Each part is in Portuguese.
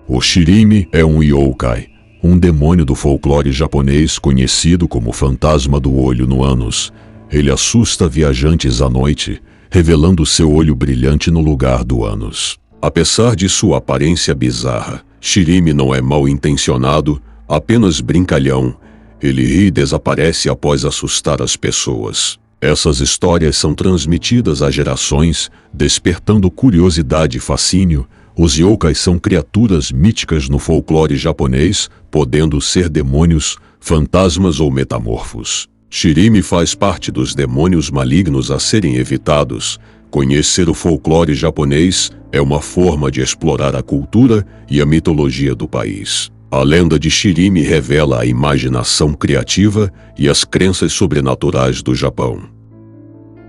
O Shirimi é um yokai, um demônio do folclore japonês conhecido como fantasma do olho no ânus. Ele assusta viajantes à noite, revelando seu olho brilhante no lugar do ânus. Apesar de sua aparência bizarra, Shirimi não é mal intencionado, apenas brincalhão. Ele ri e desaparece após assustar as pessoas. Essas histórias são transmitidas a gerações, despertando curiosidade e fascínio. Os yokais são criaturas míticas no folclore japonês, podendo ser demônios, fantasmas ou metamorfos. Shirimi faz parte dos demônios malignos a serem evitados. Conhecer o folclore japonês é uma forma de explorar a cultura e a mitologia do país. A lenda de Shirimi revela a imaginação criativa e as crenças sobrenaturais do Japão.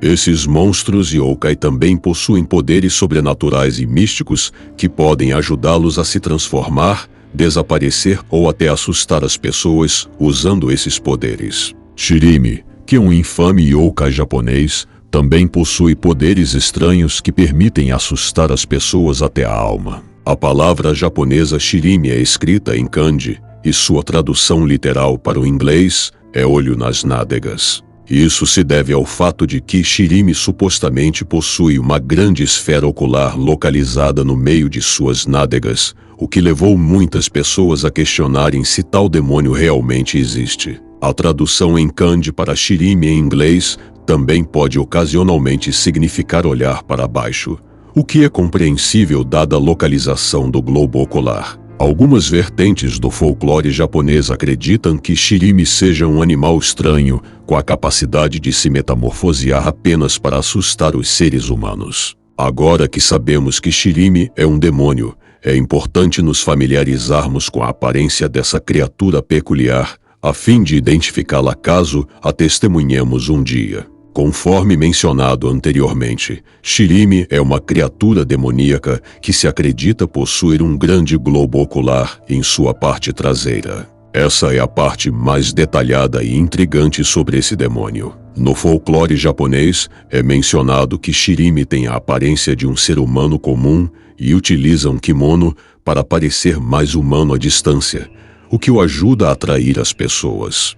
Esses monstros yokai também possuem poderes sobrenaturais e místicos que podem ajudá-los a se transformar, desaparecer ou até assustar as pessoas usando esses poderes. Shirimi, que é um infame yokai japonês, também possui poderes estranhos que permitem assustar as pessoas até a alma. A palavra japonesa Shirimi é escrita em kanji e sua tradução literal para o inglês é olho nas nádegas. Isso se deve ao fato de que Shirimi supostamente possui uma grande esfera ocular localizada no meio de suas nádegas, o que levou muitas pessoas a questionarem se tal demônio realmente existe. A tradução em kanji para Shirimi em inglês também pode ocasionalmente significar olhar para baixo, o que é compreensível dada a localização do globo ocular. Algumas vertentes do folclore japonês acreditam que Shirimi seja um animal estranho, com a capacidade de se metamorfosear apenas para assustar os seres humanos. Agora que sabemos que Shirimi é um demônio, é importante nos familiarizarmos com a aparência dessa criatura peculiar, a fim de identificá-la caso a testemunhemos um dia. Conforme mencionado anteriormente, Shirimi é uma criatura demoníaca que se acredita possuir um grande globo ocular em sua parte traseira. Essa é a parte mais detalhada e intrigante sobre esse demônio. No folclore japonês, é mencionado que Shirimi tem a aparência de um ser humano comum e utiliza um kimono para parecer mais humano à distância, o que o ajuda a atrair as pessoas.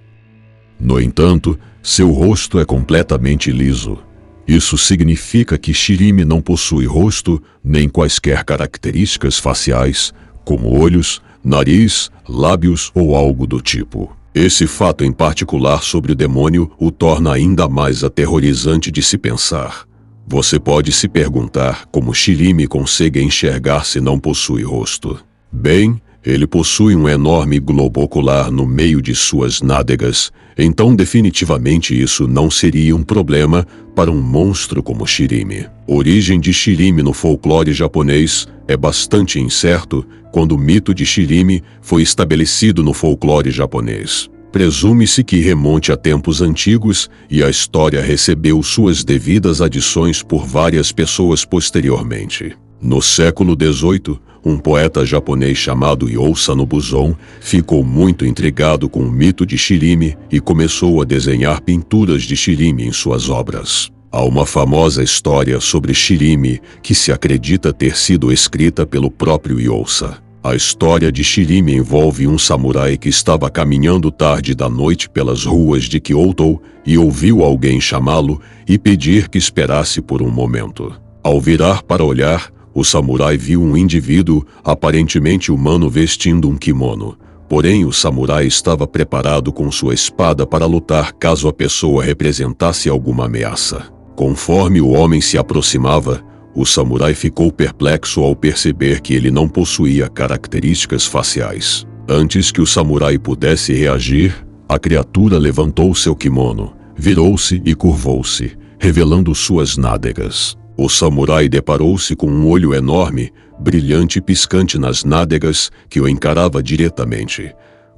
No entanto, seu rosto é completamente liso. Isso significa que Shirimi não possui rosto nem quaisquer características faciais, como olhos, nariz, lábios ou algo do tipo. Esse fato em particular sobre o demônio o torna ainda mais aterrorizante de se pensar. Você pode se perguntar como Shirimi consegue enxergar se não possui rosto. Bem, ele possui um enorme globo ocular no meio de suas nádegas, então definitivamente isso não seria um problema para um monstro como Shirimi. A origem de Shirimi no folclore japonês é bastante incerto quando o mito de Shirimi foi estabelecido no folclore japonês. Presume-se que remonte a tempos antigos e a história recebeu suas devidas adições por várias pessoas posteriormente. No século XVIII, um poeta japonês chamado Yousa Nobuzon ficou muito intrigado com o mito de Shirimi e começou a desenhar pinturas de Shirimi em suas obras. Há uma famosa história sobre Shirimi que se acredita ter sido escrita pelo próprio Yousa. A história de Shirimi envolve um samurai que estava caminhando tarde da noite pelas ruas de Kyoto e ouviu alguém chamá-lo e pedir que esperasse por um momento. Ao virar para olhar, o samurai viu um indivíduo aparentemente humano vestindo um kimono. Porém, o samurai estava preparado com sua espada para lutar caso a pessoa representasse alguma ameaça. Conforme o homem se aproximava, o samurai ficou perplexo ao perceber que ele não possuía características faciais. Antes que o samurai pudesse reagir, a criatura levantou seu kimono, virou-se e curvou-se, revelando suas nádegas. O samurai deparou-se com um olho enorme, brilhante e piscante nas nádegas que o encarava diretamente.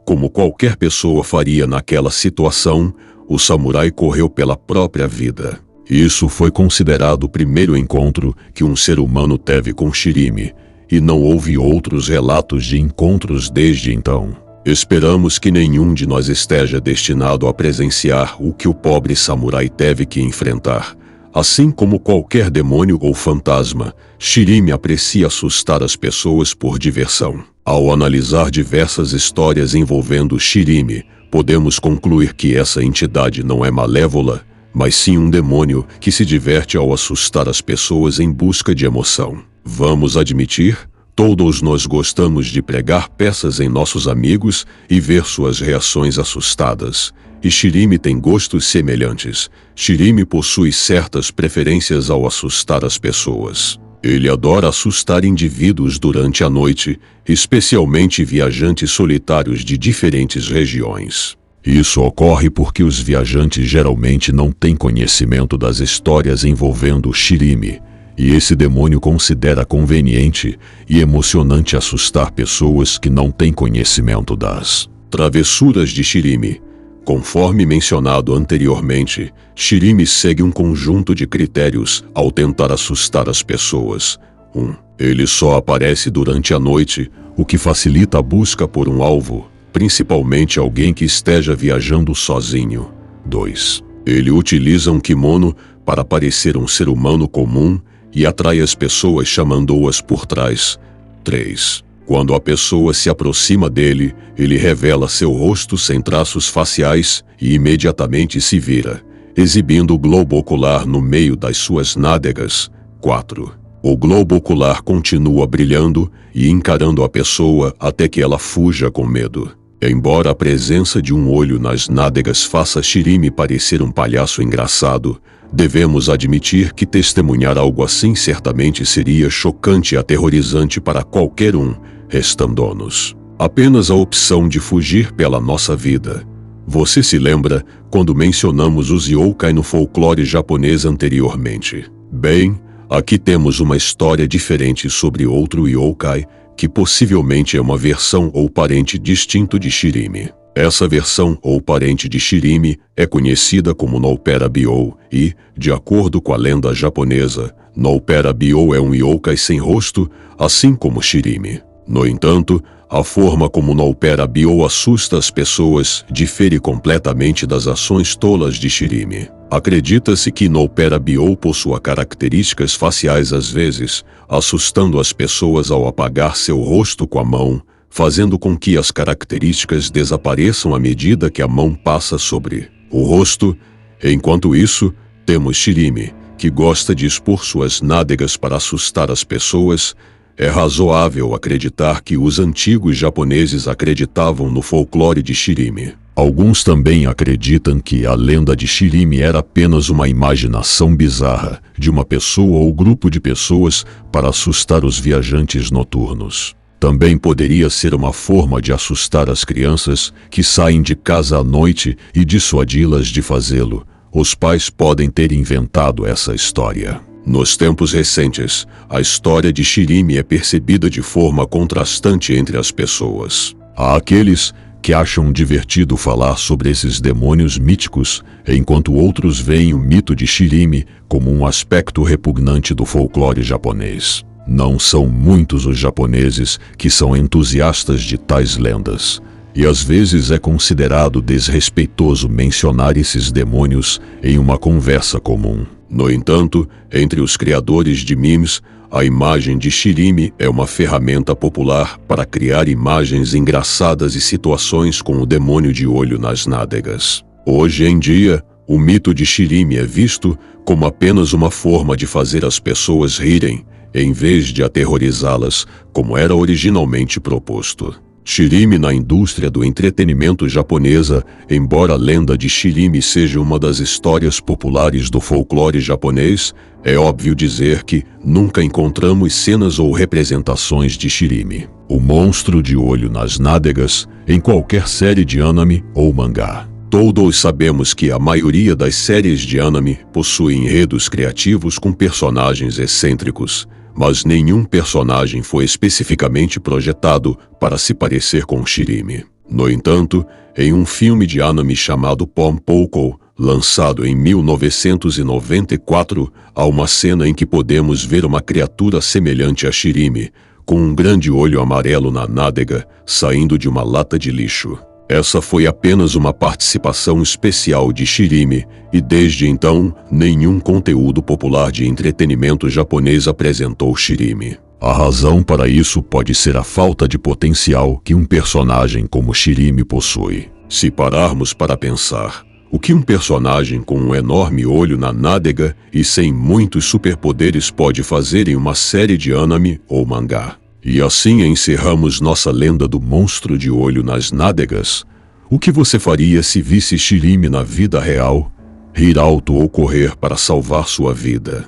Como qualquer pessoa faria naquela situação, o samurai correu pela própria vida. Isso foi considerado o primeiro encontro que um ser humano teve com Shirimi, e não houve outros relatos de encontros desde então. Esperamos que nenhum de nós esteja destinado a presenciar o que o pobre samurai teve que enfrentar. Assim como qualquer demônio ou fantasma, Shirime aprecia assustar as pessoas por diversão. Ao analisar diversas histórias envolvendo Shirime, podemos concluir que essa entidade não é malévola, mas sim um demônio que se diverte ao assustar as pessoas em busca de emoção. Vamos admitir, todos nós gostamos de pregar peças em nossos amigos e ver suas reações assustadas. E Shirime tem gostos semelhantes. Shirime possui certas preferências ao assustar as pessoas. Ele adora assustar indivíduos durante a noite, especialmente viajantes solitários de diferentes regiões. Isso ocorre porque os viajantes geralmente não têm conhecimento das histórias envolvendo Shirime, e esse demônio considera conveniente e emocionante assustar pessoas que não têm conhecimento das travessuras de Shirime. Conforme mencionado anteriormente, Shirime segue um conjunto de critérios ao tentar assustar as pessoas. 1. Ele só aparece durante a noite, o que facilita a busca por um alvo, principalmente alguém que esteja viajando sozinho. 2. Ele utiliza um kimono para parecer um ser humano comum e atrai as pessoas chamando-as por trás. 3. Quando a pessoa se aproxima dele, ele revela seu rosto sem traços faciais e imediatamente se vira, exibindo o globo ocular no meio das suas nádegas. 4. O globo ocular continua brilhando e encarando a pessoa até que ela fuja com medo. Embora a presença de um olho nas nádegas faça Shirime parecer um palhaço engraçado, devemos admitir que testemunhar algo assim certamente seria chocante e aterrorizante para qualquer um, restando-nos apenas a opção de fugir pela nossa vida. Você se lembra quando mencionamos os yokai no folclore japonês anteriormente? Bem, aqui temos uma história diferente sobre outro yokai, que possivelmente é uma versão ou parente distinto de Shirime. Essa versão ou parente de Shirime é conhecida como Nopera Byo e, de acordo com a lenda japonesa, Nopera Byo é um yokai sem rosto, assim como Shirime. No entanto, a forma como Nopera Byo assusta as pessoas difere completamente das ações tolas de Shirime. Acredita-se que Nopera Byo possua características faciais às vezes, assustando as pessoas ao apagar seu rosto com a mão, fazendo com que as características desapareçam à medida que a mão passa sobre o rosto. Enquanto isso, temos Shirime, que gosta de expor suas nádegas para assustar as pessoas. É razoável acreditar que os antigos japoneses acreditavam no folclore de Shirime. Alguns também acreditam que a lenda de Shirime era apenas uma imaginação bizarra de uma pessoa ou grupo de pessoas para assustar os viajantes noturnos. Também poderia ser uma forma de assustar as crianças que saem de casa à noite e dissuadi-las de fazê-lo. Os pais podem ter inventado essa história. Nos tempos recentes, a história de Shirime é percebida de forma contrastante entre as pessoas. Há aqueles que acham divertido falar sobre esses demônios míticos, enquanto outros veem o mito de Shirime como um aspecto repugnante do folclore japonês. Não são muitos os japoneses que são entusiastas de tais lendas, e às vezes é considerado desrespeitoso mencionar esses demônios em uma conversa comum. No entanto, entre os criadores de memes, a imagem de Shirime é uma ferramenta popular para criar imagens engraçadas e situações com o demônio de olho nas nádegas. Hoje em dia, o mito de Shirime é visto como apenas uma forma de fazer as pessoas rirem, em vez de aterrorizá-las, como era originalmente proposto. Shirime na indústria do entretenimento japonesa. Embora a lenda de Shirime seja uma das histórias populares do folclore japonês, é óbvio dizer que nunca encontramos cenas ou representações de Shirime, o monstro de olho nas nádegas, em qualquer série de anime ou mangá. Todos sabemos que a maioria das séries de anime possui enredos criativos com personagens excêntricos, mas nenhum personagem foi especificamente projetado para se parecer com Shirime. No entanto, em um filme de anime chamado Ponpoko, lançado em 1994, há uma cena em que podemos ver uma criatura semelhante a Shirime, com um grande olho amarelo na nádega, saindo de uma lata de lixo. Essa foi apenas uma participação especial de Shirime, e desde então, nenhum conteúdo popular de entretenimento japonês apresentou Shirime. A razão para isso pode ser a falta de potencial que um personagem como Shirime possui. Se pararmos para pensar, o que um personagem com um enorme olho na nádega e sem muitos superpoderes pode fazer em uma série de anime ou mangá? E assim encerramos nossa lenda do monstro de olho nas nádegas. O que você faria se visse Shirime na vida real? Rir alto ou correr para salvar sua vida?